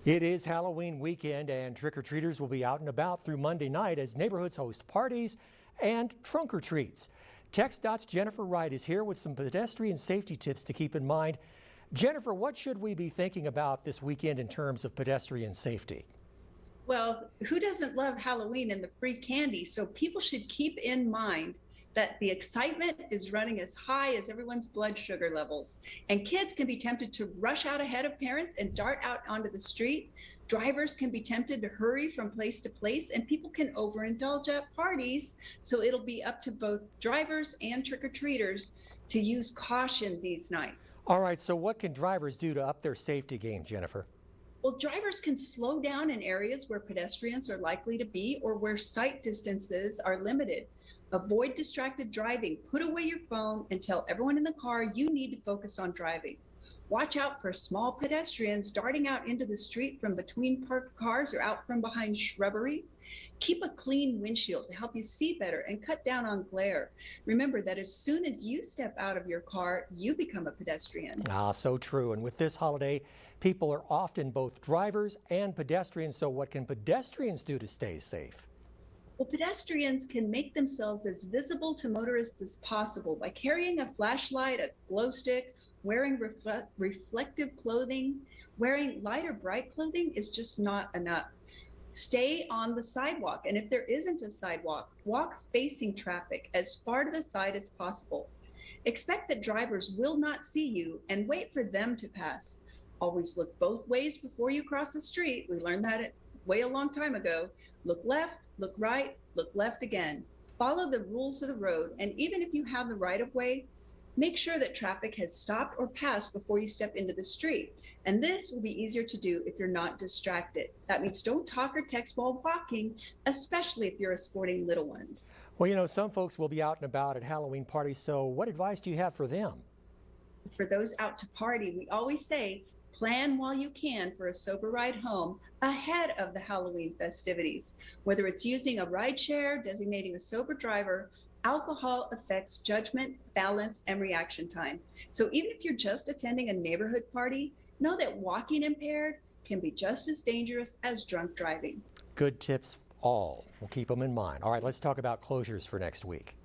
It is Halloween weekend and trick-or-treaters will be out and about through Monday night as neighborhoods host parties and trunk-or-treats. TXDOT's Jennifer Wright is here with some pedestrian safety tips to keep in mind. Jennifer, what should we be thinking about this weekend in terms of pedestrian safety? Well, who doesn't love Halloween and the free candy? So people should keep in mind that the excitement is running as high as everyone's blood sugar levels. And kids can be tempted to rush out ahead of parents and dart out onto the street. Drivers can be tempted to hurry from place to place, and people can overindulge at parties. So it'll be up to both drivers and trick-or-treaters to use caution these nights. All right, so what can drivers do to up their safety game, Jennifer? Well, drivers can slow down in areas where pedestrians are likely to be or where sight distances are limited. Avoid distracted driving. Put away your phone and tell everyone in the car you need to focus on driving. Watch out for small pedestrians darting out into the street from between parked cars or out from behind shrubbery. Keep a clean windshield to help you see better and cut down on glare. Remember that as soon as you step out of your car, you become a pedestrian. So true. And with this holiday, people are often both drivers and pedestrians. So what can pedestrians do to stay safe? Well, pedestrians can make themselves as visible to motorists as possible by carrying a flashlight, a glow stick, wearing reflective clothing. Wearing light or bright clothing is just not enough. Stay on the sidewalk, and if there isn't a sidewalk, walk facing traffic as far to the side as possible. Expect that drivers will not see you and wait for them to pass. Always look both ways before you cross the street. We learned that way a long time ago. Look left, look right, look left again. Follow the rules of the road, and even if you have the right of way, make sure that traffic has stopped or passed before you step into the street. And this will be easier to do if you're not distracted. That means don't talk or text while walking, especially if you're escorting little ones. Well, some folks will be out and about at Halloween parties. So what advice do you have for them? For those out to party, we always say, plan while you can for a sober ride home ahead of the Halloween festivities. Whether it's using a ride share, designating a sober driver, alcohol affects judgment, balance, and reaction time. So even if you're just attending a neighborhood party, know that walking impaired can be just as dangerous as drunk driving. Good tips all. We'll keep them in mind. All right, let's talk about closures for next week.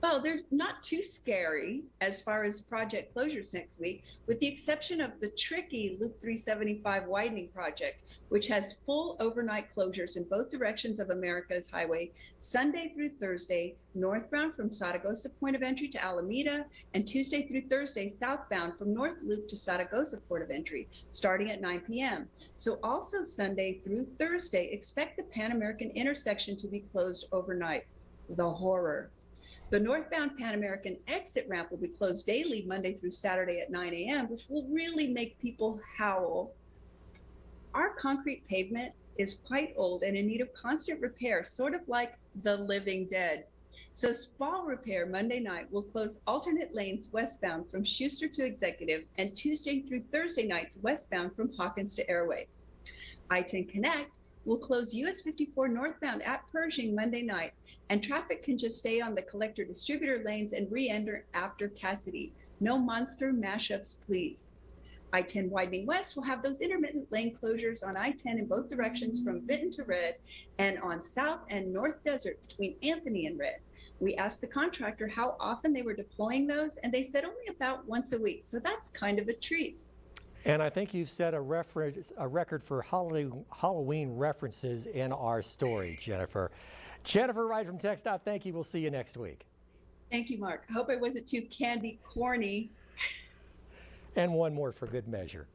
Well, they're not too scary as far as project closures next week, with the exception of the tricky Loop 375 widening project, which has full overnight closures in both directions of America's highway, Sunday through Thursday, northbound from Saragossa Point of Entry to Alameda, and Tuesday through Thursday, southbound from North Loop to Saragossa Port of Entry, starting at 9 p.m. So also Sunday through Thursday, expect the Pan American intersection to be closed overnight. The horror. The northbound Pan American exit ramp will be closed daily Monday through Saturday at 9 a.m., which will really make people howl. Our concrete pavement is quite old and in need of constant repair, sort of like the living dead. So fall repair Monday night will close alternate lanes westbound from Schuster to Executive and Tuesday through Thursday nights westbound from Hawkins to Airway. I-10 Connect will close US 54 northbound at Pershing Monday night, and traffic can just stay on the collector distributor lanes and re-enter after Cassidy. No monster mashups, please. I-10 widening west will have those intermittent lane closures on I-10 in both directions from Vinton to Red and on South and North Desert between Anthony and Red. We asked the contractor how often they were deploying those, and they said only about once a week, so that's kind of a treat. And I think you've set a record for Halloween references in our story, Jennifer. Jennifer Wright from TXDOT, thank you. We'll see you next week. Thank you, Mark. I hope I wasn't too candy corny. And one more for good measure.